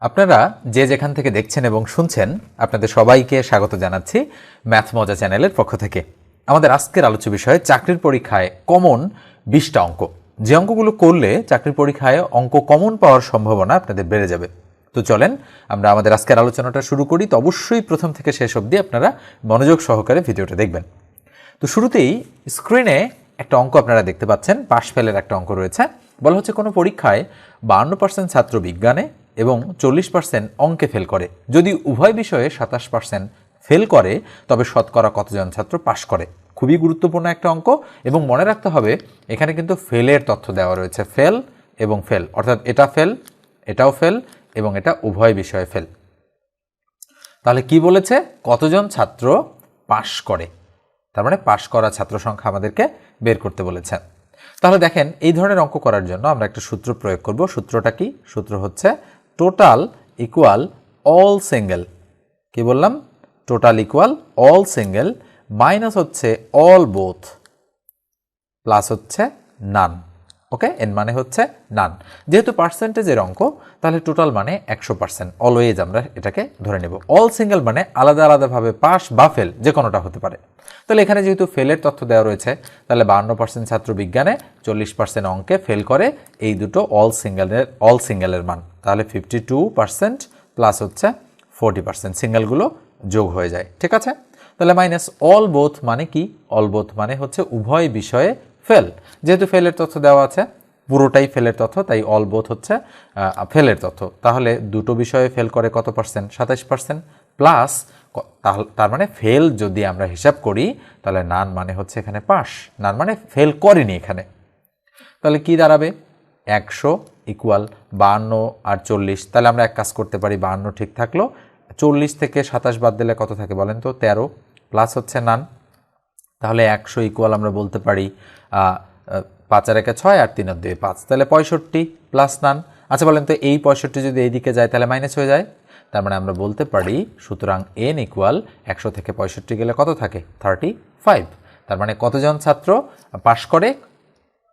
আপনারা যে যেখান থেকে দেখছেন এবং শুনছেন আপনাদের সবাইকে স্বাগত জানাচ্ছি ম্যাথ মজা চ্যানেলের পক্ষ থেকে। আমাদের আজকের আলোচ্য বিষয় চাকরির পরীক্ষায় কমন 20টা অঙ্ক, যে অঙ্কগুলো করলে চাকরির পরীক্ষায় অঙ্ক কমন পাওয়ার সম্ভাবনা আপনাদের বেড়ে যাবে। তো চলেন আমরা আমাদের আজকের আলোচনাটা শুরু করি। তো অবশ্যই প্রথম থেকে শেষ অবধি আপনারা মনোযোগ সহকারে ভিডিওটা দেখবেন। তো শুরুতেই স্ক্রিনে একটা অঙ্ক আপনারা দেখতে পাচ্ছেন, পাশ ফেলের একটা অঙ্ক রয়েছে। বলা হচ্ছে কোনো পরীক্ষায় 52% ছাত্র বিজ্ঞানে এবং 40% অঙ্কে ফেল করে। যদি উভয় বিষয়ে 27% ফেল করে তবে শতকরা কতজন ছাত্র পাশ করে। খুবই গুরুত্বপূর্ণ একটা অঙ্ক এবং মনে রাখতে হবে এখানে কিন্তু ফেলের তথ্য দেওয়া রয়েছে, ফেল এবং ফেল, অর্থাৎ এটা ফেল, এটাও ফেল এবং এটা উভয় বিষয়ে ফেল। তাহলে কি বলেছে, কতজন ছাত্র পাশ করে, তার মানে পাশ করা ছাত্র সংখ্যা আমাদেরকে বের করতে বলেছে। তাহলে দেখেন এই ধরনের অঙ্ক করার জন্য আমরা একটা সূত্র প্রয়োগ করব। সূত্রটা কি? সূত্র হচ্ছে টোটাল ইকুয়াল অল সিঙ্গেল। কি বললাম? Total equal all single minus হচ্ছে অল বোথ প্লাস হচ্ছে নান। ওকে, এন মানে হচ্ছে নান। যেহেতু পার্সেন্টেজের অঙ্ক তাহলে টোটাল মানে 100%, অলওয়েজ আমরা এটাকে ধরে নেব। অল সিঙ্গেল মানে আলাদা আলাদাভাবে পাস বা ফেল যে কোনোটা হতে পারে। তাহলে এখানে যেহেতু ফেলের তথ্য দেওয়া রয়েছে তাহলে 52% ছাত্র বিজ্ঞানে, 40% অঙ্কে ফেল করে, এই দুটো অল সিঙ্গেলের মান। তাহলে 52% প্লাস হচ্ছে 40%, সিঙ্গেলগুলো যোগ হয়ে যায়। ঠিক আছে, তাহলে মাইনাস অল বোথ মানে কি? অল বোথ মানে হচ্ছে উভয় বিষয়ে ফেল। যেহেতু ফেলের তথ্য দেওয়া আছে, পুরোটাই ফেলের তথ্য, তাই অল বোথ হচ্ছে ফেলের তথ্য। তাহলে দুটো বিষয়ে ফেল করে কত পার্সেন্ট? 27%। প্লাস তার মানে ফেল যদি আমরা হিসাব করি তাহলে নান মানে হচ্ছে এখানে পাস, নান মানে ফেল করেনি এখানে। তাহলে কি দাঁড়াবে? 100 ইকুয়াল 52 আর 40। তাহলে আমরা এক কাজ করতে পারি, 52 ঠিক থাকলো, 40 থেকে 27 বাদ দিলে কত থাকে বলেন তো? 13 প্লাস হচ্ছে নান। তাহলে 100 ইকুয়াল আমরা বলতে পারি 5 আর 1 6 আর 3 আর 2 5, তাহলে 65 প্লাস নান। আচ্ছা বলেন তো এই 65 যদি এইদিকে যায় তাহলে মাইনাস হয়ে যায়। তার মানে আমরা বলতে পারি সুতরাং এন ইকুয়াল 100 থেকে 65 গেলে কত থাকে? 35। তার মানে কতজন ছাত্র পাশ করে?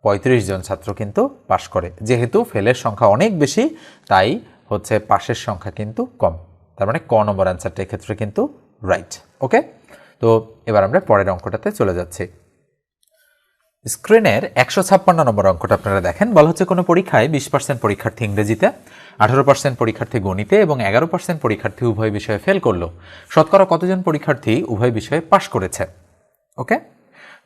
35 জন ছাত্র কিন্তু পাশ করে। যেহেতু ফেলের সংখ্যা অনেক বেশি তাই হচ্ছে পাশের সংখ্যা কিন্তু কম। তার মানে ক নম্বর অ্যান্সারটা এক্ষেত্রে কিন্তু রাইট। ওকে, তো এবার আমরা পরের অঙ্কটাতে চলে যাচ্ছি। স্ক্রিনের 156 নম্বর অঙ্কটা আপনারা দেখেন। বলা হচ্ছে কোনো পরীক্ষায় 20% পরীক্ষার্থী ইংরেজিতে, 18% পরীক্ষার্থী গণিতে এবং 11% পরীক্ষার্থী উভয় বিষয়ে ফেল করলো। শতকরা কতজন পরীক্ষার্থী উভয় বিষয়ে পাশ করেছে? ওকে,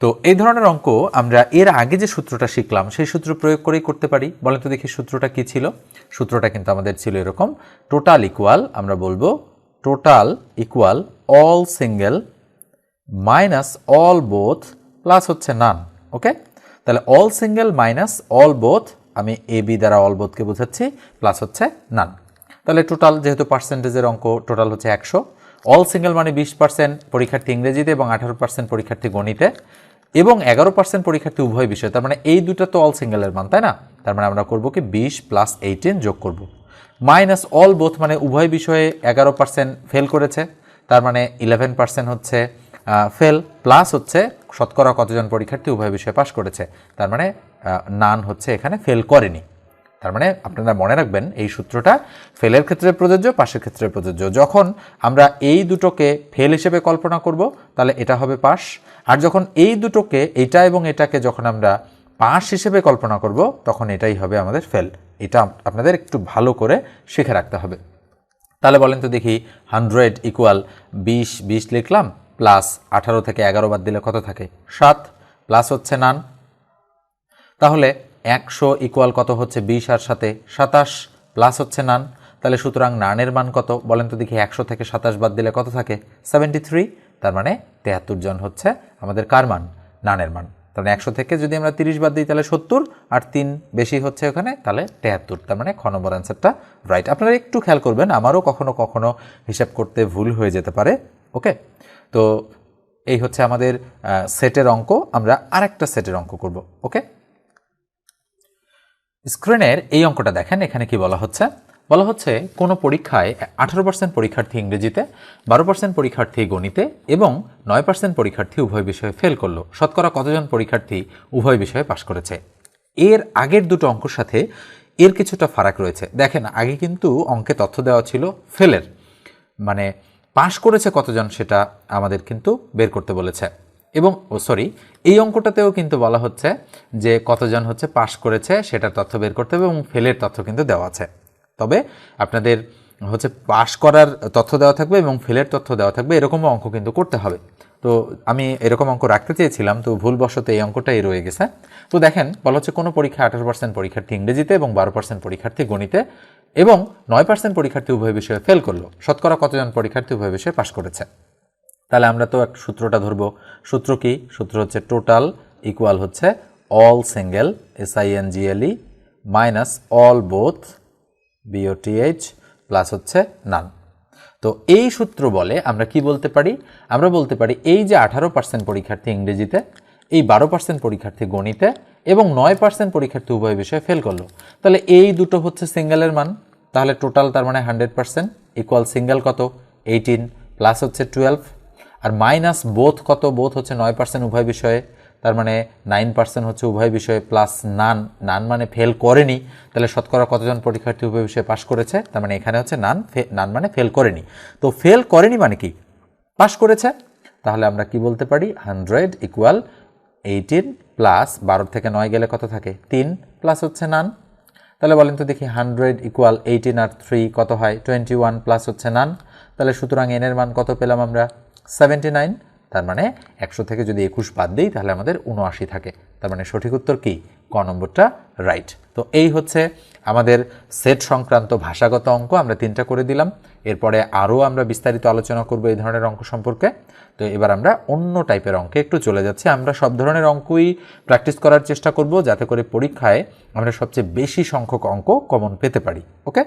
তো এই ধরনের অঙ্ক আমরা এর আগে যে সূত্রটা শিখলাম সেই সূত্র প্রয়োগ করেই করতে পারি। বলেন তো দেখি সূত্রটা কি ছিল? সূত্রটা কিন্তু আমাদের ছিল এরকম, টোটাল ইকুয়াল, আমরা বলবো total equal all single minus all both plus হচ্ছে নান। ওকে, তাহলে all single minus all both, আমি এ বি দ্বারা অল বোথকে বোঝাচ্ছি, প্লাস হচ্ছে নান। তাহলে টোটাল, যেহেতু পার্সেন্টেজের অঙ্ক, টোটাল হচ্ছে 100। অল সিঙ্গেল মানে 20% পরীক্ষার্থী ইংরেজিতে এবং 18% পরীক্ষার্থী গণিতে এবং 11% পরীক্ষার্থী উভয় বিষয়। তার মানে এই দুটো তো অল সিঙ্গেলের মান, তাই না? তার মানে আমরা করবো কি 20 প্লাস 18 যোগ করব। মাইনাস অল বোথ মানে উভয় বিষয়ে 11% ফেল করেছে, তার মানে 11% হচ্ছে ফেল, প্লাস হচ্ছে শতকরা কতজন পরীক্ষার্থী উভয় বিষয়ে পাশ করেছে, তার মানে নান হচ্ছে এখানে ফেল করেনি। তার মানে আপনারা মনে রাখবেন এই সূত্রটা ফেলের ক্ষেত্রে প্রযোজ্য, পাশের ক্ষেত্রে প্রযোজ্য। যখন আমরা এই দুটোকে ফেল হিসেবে কল্পনা করব তাহলে এটা হবে পাশ, আর যখন এই দুটোকে, এটা এবং এটাকে যখন আমরা পাশ হিসেবে কল্পনা করব তখন এটাই হবে আমাদের ফেল। এটা আপনাদের একটু ভালো করে শিখে রাখতে হবে। তাহলে বলেন তো দেখি 100 ইকুয়াল 20 লিখলাম, প্লাস 18 থেকে 11 বাদ দিলে কত থাকে? 7, প্লাস হচ্ছে নান। তাহলে 100 ইকুয়াল কত হচ্ছে? 20 আর সাথে 27 প্লাস হচ্ছে নান। তাহলে সুতরাং নানের মান কত বলেন তো দেখি? 100 থেকে 27 বাদ দিলে কত থাকে? 73। তার মানে 73 জন হচ্ছে আমাদের কার মান? নানের মান। তাহলে 100 থেকে যদি আমরা 30 বাদ দিই তাহলে 70, আর 3 বেশি হচ্ছে ওখানে, তাহলে 73। তার মানে খ নম্বর অ্যান্সারটা রাইট। আপনারা একটু খেয়াল করবেন, আমারও কখনো কখনো হিসাব করতে ভুল হয়ে যেতে পারে। ওকে, তো এই হচ্ছে আমাদের সেটের অঙ্ক। আমরা আরেকটা সেটের অঙ্ক করব। ওকে, স্ক্রিনের এই অঙ্কটা দেখেন। এখানে কি বলা হচ্ছে? বলা হচ্ছে কোনো পরীক্ষায় 18% পরীক্ষার্থী ইংরেজিতে, 12% পরীক্ষার্থী গণিতে এবং 9% পরীক্ষার্থী উভয় বিষয়ে ফেল করলো। শতকরা কতজন পরীক্ষার্থী উভয় বিষয়ে পাশ করেছে? এর আগের দুটো অঙ্কের সাথে এর কিছুটা ফারাক রয়েছে। দেখেন আগে কিন্তু অঙ্কে তথ্য দেওয়া ছিল ফেলের, মানে পাশ করেছে কতজন সেটা আমাদের কিন্তু বের করতে বলেছে। এবং এই অঙ্কটাতেও কিন্তু বলা হচ্ছে যে কতজন হচ্ছে পাশ করেছে সেটার তথ্য বের করতে হবে এবং ফেলের তথ্য কিন্তু দেওয়া আছে। তবে আপনাদের হচ্ছে পাশ করার তথ্য দেওয়া থাকবে এবং ফেলের তথ্য দেওয়া থাকবে, এরকমও অঙ্ক কিন্তু করতে হবে। তো আমি এরকম অঙ্ক রাখতে চেয়েছিলাম, তো ভুলবশত এই অঙ্কটাই রয়ে গেছে। তো দেখেন বলা হচ্ছে কোনো পরীক্ষা 18% পরীক্ষার্থী ইংরেজিতে এবং 12% পরীক্ষার্থী গণিতে এবং 9% পরীক্ষার্থী উভয় বিষয়ে ফেল করলো, শতকরা কতজন পরীক্ষার্থী উভয় বিষয়ে পাশ করেছে। তাহলে আমরা তো একটা সূত্রটা ধরবো। সূত্র কি? সূত্র হচ্ছে টোটাল ইকুয়াল হচ্ছে all single SINGLE minus all both BOTH plus হচ্ছে নান। তো এই সূত্র বলে আমরা কি বলতে পারি? আমরা বলতে পারি এই যে 18% পরীক্ষার্থী ইংরেজিতে, এই 12% পরীক্ষার্থী গণিতে এবং 9% পরীক্ষার্থী উভয় বিষয়ে ফেল করলো, তাহলে এই দুটো হচ্ছে সিঙ্গেলের মান। তাহলে টোটাল তার মানে 100% ইকুয়াল সিঙ্গেল কত? 18 প্লাস হচ্ছে 12 আর মাইনাস বোথ কত? বোথ হচ্ছে 9% উভয় বিষয়ে, তার মানে 9% হচ্ছে উভয় বিষয়ে প্লাস নান, নান মানে ফেল করেনি। তাহলে শতকরা কতজন পরীক্ষার্থী উভয় বিষয়ে পাশ করেছে? তার মানে এখানে হচ্ছে নান মানে ফেল করেনি। তো ফেল করেনি মানে কি? পাশ করেছে। তাহলে আমরা কি বলতে পারি? 100 ইকুয়াল 18 প্লাস 12 থেকে 9 গেলে কত থাকে? 3 প্লাস হচ্ছে নান। তাহলে বলেন তো দেখি 100 ইকুয়াল 18 আর 3 কত হয়? 21 প্লাস হচ্ছে নান। তাহলে সুতরাং এন এর মান কত পেলাম আমরা? 79। তার মানে 100 থেকে যদি 21 বাদ দিই তাহলে আমাদের 79 থাকে। তার মানে সঠিক উত্তর কি? ক নম্বরটা রাইট। তো এই হচ্ছে আমাদের সেট সংক্রান্ত ভাষাগত অঙ্ক, আমরা 3টা করে দিলাম। এরপরে আরও আমরা বিস্তারিত আলোচনা করব এই ধরনের অঙ্ক সম্পর্কে। তো এবার আমরা অন্য টাইপের অঙ্কে একটু চলে যাচ্ছি। আমরা সব ধরনের অঙ্কই প্র্যাকটিস করার চেষ্টা করব যাতে করে পরীক্ষায় আমরা সবচেয়ে বেশি সংখ্যক অঙ্ক কমন পেতে পারি। ওকে,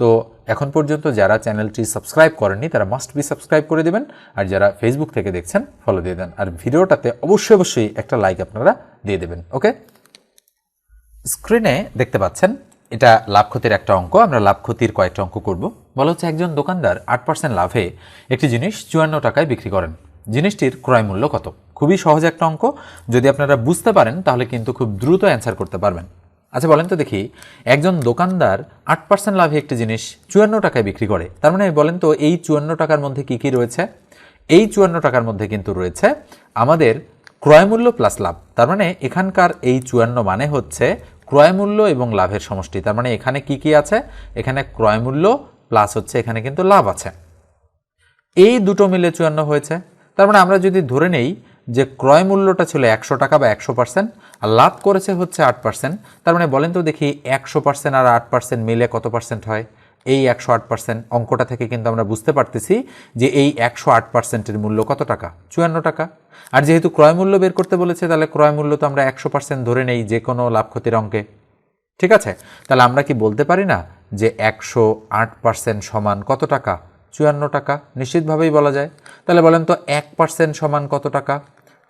তো এখন পর্যন্ত যারা চ্যানেলটি সাবস্ক্রাইব করেননি তারা মাস্ট বি সাবস্ক্রাইব করে দেবেন, আর যারা ফেসবুক থেকে দেখছেন ফলো দিয়ে দেন, আর ভিডিওটাতে অবশ্যই একটা লাইক আপনারা দিয়ে দেবেন। ওকে, স্ক্রিনে দেখতে পাচ্ছেন এটা লাভ ক্ষতির একটা অঙ্ক। আমরা লাভ ক্ষতির কয়েকটা অঙ্ক করব। বলা হচ্ছে একজন দোকানদার 8% লাভে একটি জিনিস 54 টাকায় বিক্রি করেন। জিনিসটির ক্রয় মূল্য কত? খুবই সহজ একটা অঙ্ক, যদি আপনারা বুঝতে পারেন তাহলে কিন্তু খুব দ্রুত অ্যান্সার করতে পারবেন। আচ্ছা বলেন তো দেখি, একজন দোকানদার 8% লাভে একটি জিনিস 54 টাকায় বিক্রি করে, তার মানে বলেন তো এই 54 টাকার মধ্যে কি কি রয়েছে? এই 54 টাকার মধ্যে কিন্তু রয়েছে আমাদের ক্রয় মূল্য প্লাস লাভ। তার মানে এখানকার এই 54 মানে হচ্ছে ক্রয় মূল্য এবং লাভের সমষ্টি। তার মানে এখানে কি কি আছে? এখানে ক্রয় মূল্য প্লাস হচ্ছে এখানে কিন্তু লাভ আছে, এই দুটো মিলে 54 হয়েছে। তার মানে আমরা যদি ধরে নেই যে ক্রয় মূল্যটা ছিল 100 টাকা বা 100% আর লাভ করেছে হচ্ছে 8%, তার মানে বলেন তো দেখি 100% আর 8% মিলে কত পার্সেন্ট হয়? এই 108%। অঙ্কটা থেকে কিন্তু আমরা বুঝতে পারতেছি যে এই 108%-এর মূল্য কত টাকা? 54 টাকা। আর যেহেতু ক্রয় মূল্য বের করতে বলেছে তাহলে ক্রয় মূল্য তো আমরা 100% ধরে নেই যে কোনো লাভ ক্ষতির অঙ্কে। ঠিক আছে, তাহলে আমরা কি বলতে পারি না যে 108% সমান কত টাকা? 54 টাকা। নিশ্চিতভাবেই বলা যায়। তাহলে বলেন তো 1% সমান কত টাকা?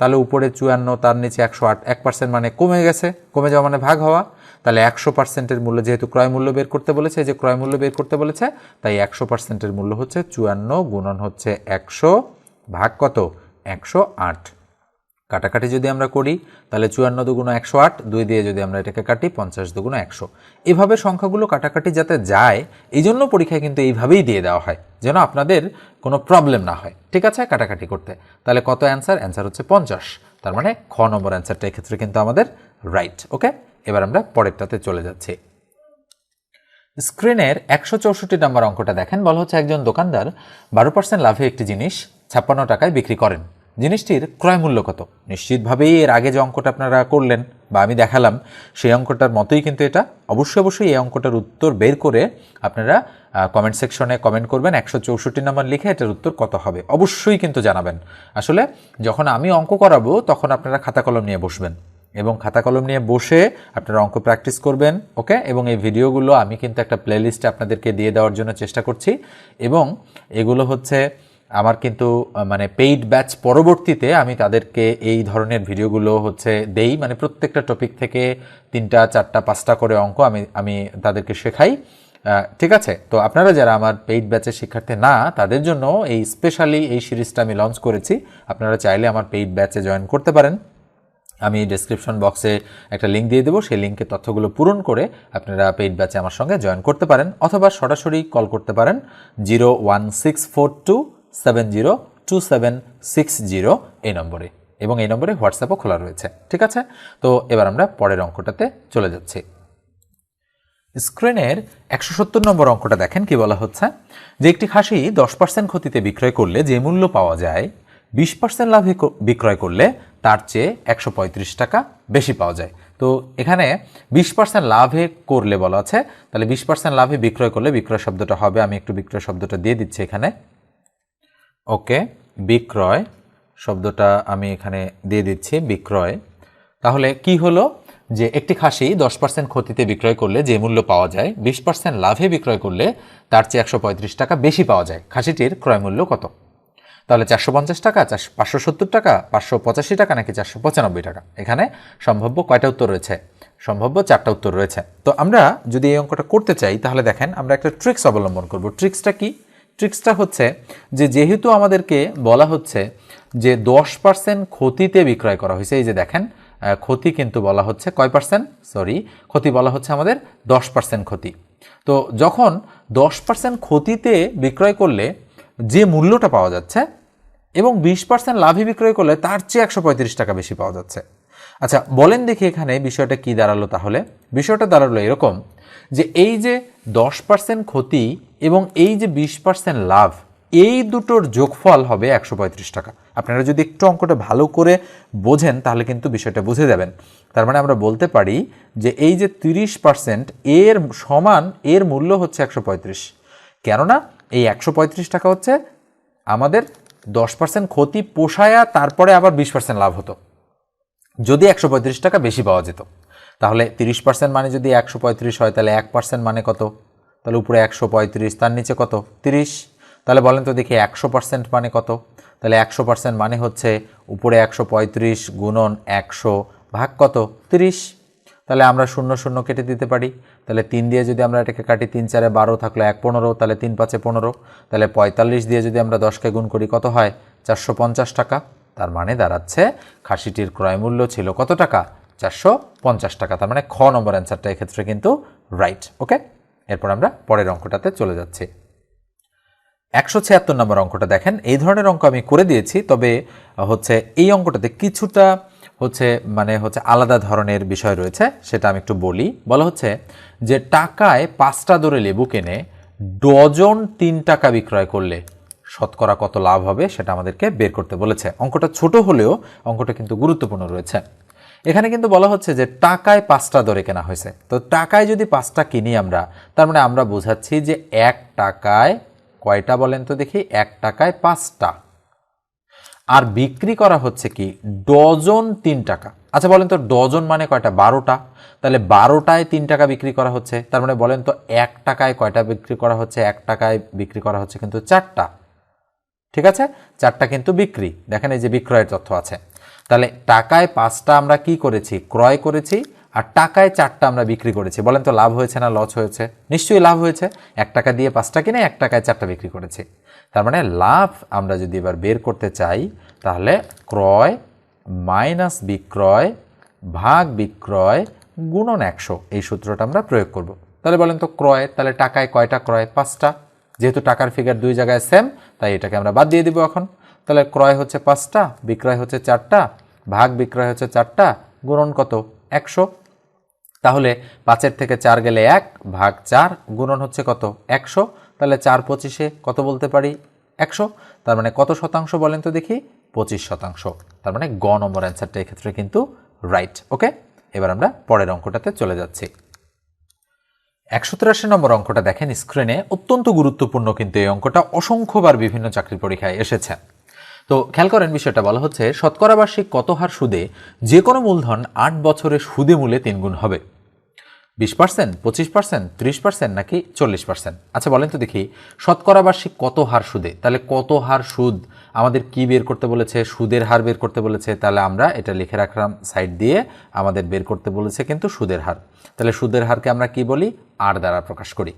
তাহলে উপরে 54 তার নিচে 108, 1% মানে কমে গেছে, কমে যাওয়া মানে ভাগ হওয়া। তাহলে 100%-এর মূল্য, যেহেতু ক্রয় মূল্য বের করতে বলেছে, যে ক্রয় মূল্য বের করতে বলেছে, তাই 100%-এর মূল্য হচ্ছে 54 গুণন হচ্ছে 100 ভাগ কত? 108। কাটাকাটি যদি আমরা করি তাহলে 54 দুগুণ 108, 2 দিয়ে যদি আমরা এটাকে কাটি 50 দুগুণ 100। এভাবে সংখ্যাগুলো কাটাকাটি যাতে যায় এই জন্য পরীক্ষায় কিন্তু এইভাবেই দিয়ে দেওয়া হয় যেন আপনাদের কোনো প্রবলেম না হয়। ঠিক আছে, কাটাকাটি করতে। তাহলে কত অ্যান্সার? অ্যান্সার হচ্ছে 50। তার মানে খ নম্বর অ্যান্সারটা এক্ষেত্রে কিন্তু আমাদের রাইট। ওকে, এবার আমরা পরেরটাতে চলে যাচ্ছি। স্ক্রিনের 164 নম্বর অঙ্কটা দেখেন। বলা হচ্ছে একজন দোকানদার 12% লাভে একটি জিনিস 56 টাকায় বিক্রি করেন। জিনিসটির ক্রয় মূল্য কত? নিশ্চিতভাবেই এর আগে যে অঙ্কটা আপনারা করলেন বা আমি দেখালাম সেই অঙ্কটার মতোই কিন্তু এটা। অবশ্যই এই অঙ্কটার উত্তর বের করে আপনারা কমেন্ট সেকশনে কমেন্ট করবেন 164 নম্বর লিখে এটার উত্তর কত হবে অবশ্যই কিন্তু জানাবেন। আসলে যখন আমি অঙ্ক করাবো তখন আপনারা খাতা কলম নিয়ে বসবেন এবং খাতা কলম নিয়ে বসে আপনারা অঙ্ক প্র্যাকটিস করবেন। ওকে, এবং এই ভিডিওগুলো আমি কিন্তু একটা প্লেলিস্টে আপনাদেরকে দিয়ে দেওয়ার জন্য চেষ্টা করছি এবং এগুলো হচ্ছে আমার কিন্তু মানে পেইড ব্যাচ পরবর্তীতে আমি তাদেরকে এই ধরনের ভিডিওগুলো হচ্ছে দেই, মানে প্রত্যেকটা টপিক থেকে 3টা 4টা 5টা করে অঙ্ক আমি তাদেরকে শেখাই। ঠিক আছে, তো আপনারা যারা আমার পেইড ব্যাচের শিক্ষার্থী না তাদের জন্য এই স্পেশালি এই সিরিজটা আমি লঞ্চ করেছি। আপনারা চাইলে আমার পেইড ব্যাচে জয়েন করতে পারেন। আমি ডেসক্রিপশন বক্সে একটা লিঙ্ক দিয়ে দেবো, সেই লিঙ্কে তথ্যগুলো পূরণ করে আপনারা পেইড ব্যাচে আমার সঙ্গে জয়েন করতে পারেন, অথবা সরাসরি কল করতে পারেন 01642702760 এই নম্বরে, এবং এই নম্বরে হোয়াটসঅ্যাপও খোলা রয়েছে। ঠিক আছে, তো এবার আমরা পরের অঙ্কটাতে চলে যাচ্ছি। স্ক্রিনের 170 নম্বর অঙ্কটা দেখেন কি বলা হচ্ছে, যে একটি খাসি 10% ক্ষতিতে বিক্রয় করলে যে মূল্য পাওয়া যায় 20% লাভে বিক্রয় করলে তার চেয়ে 135 টাকা বেশি পাওয়া যায়। তো এখানে 20% লাভে করলে বলা আছে, তাহলে 20% লাভে বিক্রয় করলে বিক্রয় শব্দটা হবে, আমি একটু বিক্রয় শব্দটা দিয়ে দিচ্ছি এখানে। ওকে, বিক্রয় শব্দটা আমি এখানে দিয়ে দিচ্ছি, বিক্রয়। তাহলে কি হলো, যে একটি খাসি 10% ক্ষতিতে বিক্রয় করলে যে মূল্য পাওয়া যায় 20% লাভে বিক্রয় করলে তার চেয়ে 135 টাকা বেশি পাওয়া যায়। খাসিটির ক্রয় মূল্য কত? তাহলে 450 টাকা, 570 টাকা, 585 টাকা নাকি 495 টাকা? এখানে সম্ভাব্য কয়টা উত্তর রয়েছে? সম্ভাব্য 4টা উত্তর রয়েছে। তো আমরা যদি এই অঙ্কটা করতে চাই তাহলে দেখেন আমরা একটা ট্রিক্স অবলম্বন করব। ট্রিক্সটা কি? ট্রিক্সটা হচ্ছে যে যেহেতু আমাদেরকে বলা হচ্ছে যে 10% ক্ষতিতে বিক্রয় করা হয়েছে, এই যে দেখেন ক্ষতি কিন্তু বলা হচ্ছে কয় পার্সেন্ট, ক্ষতি বলা হচ্ছে আমাদের 10% ক্ষতি। তো যখন 10% ক্ষতিতে বিক্রয় করলে যে মূল্যটা পাওয়া যাচ্ছে এবং 20% লাভে বিক্রয় করলে তার চেয়ে 135 টাকা বেশি পাওয়া যাচ্ছে। আচ্ছা বলেন দেখি এখানে বিষয়টা কি দাঁড়ালো? তাহলে বিষয়টা দাঁড়ালো এরকম যে এই যে 10% ক্ষতি এবং এই যে 20% লাভ, এই দুটোর যোগফল হবে 135 টাকা। আপনারা যদি একটু অঙ্কটা ভালো করে বোঝেন তাহলে কিন্তু বিষয়টা বুঝে যাবেন। তার মানে আমরা বলতে পারি যে এই যে 30% এর সমান এর মূল্য হচ্ছে 135, কেননা এই 135 টাকা হচ্ছে আমাদের 10% ক্ষতি পোষায়া তারপরে আবার 20% লাভ হতো যদি 135 টাকা বেশি পাওয়া যেত। তাহলে 30% মানে যদি 135 হয় তাহলে 1% মানে কত? তাহলে উপরে 135, তার নিচে কত? 30। তাহলে বলেন তো দেখি 100% মানে কত? তাহলে 100% মানে হচ্ছে উপরে 135 গুণন 100 ভাগ কত? 30। তাহলে আমরা 0 0 কেটে দিতে পারি। তাহলে 3 দিয়ে যদি আমরা এটাকে কাটি, 3 4 12 থাকলো 1 15, তাহলে 3 5 15। তাহলে 45 দিয়ে যদি আমরা 10কে গুণ করি কত হয়? 450 টাকা। তার মানে দাঁড়াচ্ছে খাসিটির ক্রয় মূল্য ছিল কত টাকা? 450 টাকা। তার মানে খ নম্বর অ্যান্সারটা এক্ষেত্রে কিন্তু রাইট। ওকে, এরপর আমরা পরের অঙ্কটাতে চলে যাচ্ছি। 176 নম্বর অঙ্কটা দেখেন, এই ধরনের অঙ্ক আমি করে দিয়েছি, তবে হচ্ছে এই অঙ্কটাতে কিছুটা হচ্ছে আলাদা ধরনের বিষয় রয়েছে, সেটা আমি একটু বলি। বলা হচ্ছে যে টাকায় 5টা দরে লেবু কিনে ডজন 3 টাকা বিক্রয় করলে শতকরা কত লাভ হবে সেটা আমাদেরকে বের করতে বলেছে। অঙ্কটা ছোট হলেও অঙ্কটা কিন্তু গুরুত্বপূর্ণ রয়েছে। এখানে কিন্তু বলা হচ্ছে যে টাকায় 5টা দরে কেনা হয়েছে। তো টাকায় যদি 5টা কিনি আমরা, তার মানে আমরা বোঝাচ্ছি যে 1 টাকায় কয়টা বলেন তো দেখি? 1 টাকায় 5টা। আর বিক্রি করা হচ্ছে কি ডজন 3 টাকা। আচ্ছা বলেন তো ডজন মানে কয়টা? 12টা। তাহলে 12টায় 3 টাকা বিক্রি করা হচ্ছে, তার মানে বলেন তো 1 টাকায় কয়টা বিক্রি করা হচ্ছে? 1 টাকায় বিক্রি করা হচ্ছে কিন্তু 4টা। ঠিক আছে, 4টা কিন্তু বিক্রি। দেখেন এই যে বিক্রয়ের তথ্য আছে। তাহলে টাকায় 5টা আমরা কি করেছি? ক্রয় করেছি, আর টাকায় 4টা আমরা বিক্রি করেছি। বলেন তো লাভ হয়েছে না লস হয়েছে? নিশ্চয়ই লাভ হয়েছে। 1 টাকা দিয়ে 5টা কিনে 1 টাকায় 4টা বিক্রি করেছি। তার মানে লাভ আমরা যদি এবার বের করতে চাই তাহলে ক্রয় মাইনাস বিক্রয় ভাগ বিক্রয় গুণন 100, এই সূত্রটা আমরা প্রয়োগ করব। তাহলে বলেন তো ক্রয়, তাহলে টাকায় কয়টা ক্রয়? 5টা। যেহেতু টাকার ফিগার দুই জায়গায় সেম, তাই এটাকে আমরা বাদ দিয়ে দিব এখন। তাহলে ক্রয় হচ্ছে 5টা, বিক্রয় হচ্ছে 4টা, ভাগ বিক্রয় হচ্ছে 4টা, গুণন কত? 100। তাহলে 5-এর থেকে 4 গেলে 1, ভাগ 4, গুণন হচ্ছে কত? 100। তাহলে 4 25-এ কত বলতে পারি? 100। তার মানে কত শতাংশ বলেন তো দেখি? 25%। তার মানে গ নম্বর অ্যান্সারটা এক্ষেত্রে কিন্তু রাইট। ওকে, এবার আমরা পরের অঙ্কটাতে চলে যাচ্ছি। 183 নম্বর অঙ্কটা দেখেন স্ক্রিনে, অত্যন্ত গুরুত্বপূর্ণ কিন্তু এই অঙ্কটা, অসংখ্যবার বিভিন্ন চাকরির পরীক্ষায় এসেছে। তো খেয়াল করেন বিষয়টা বলা হচ্ছে শতকরা বার্ষিক কত হার সুদে যে কোনো মূলধন 8 বছরে সুদে মূলে 3 গুণ হবে? 20%, 25%, 30% নাকি 40%? আচ্ছা বলেন তো দেখি শতকরা বার্ষিক কত হার সুদে, তাহলে কত হার সুদ আমাদের কি বের করতে বলেছে? সুদের হার বের করতে বলেছে। তাহলে আমরা এটা লিখে রাখলাম সাইড দিয়ে, আমাদের বের করতে বলেছে কিন্তু সুদের হার। তাহলে সুদের হারকে আমরা কি বলি? আর দ্বারা প্রকাশ করি।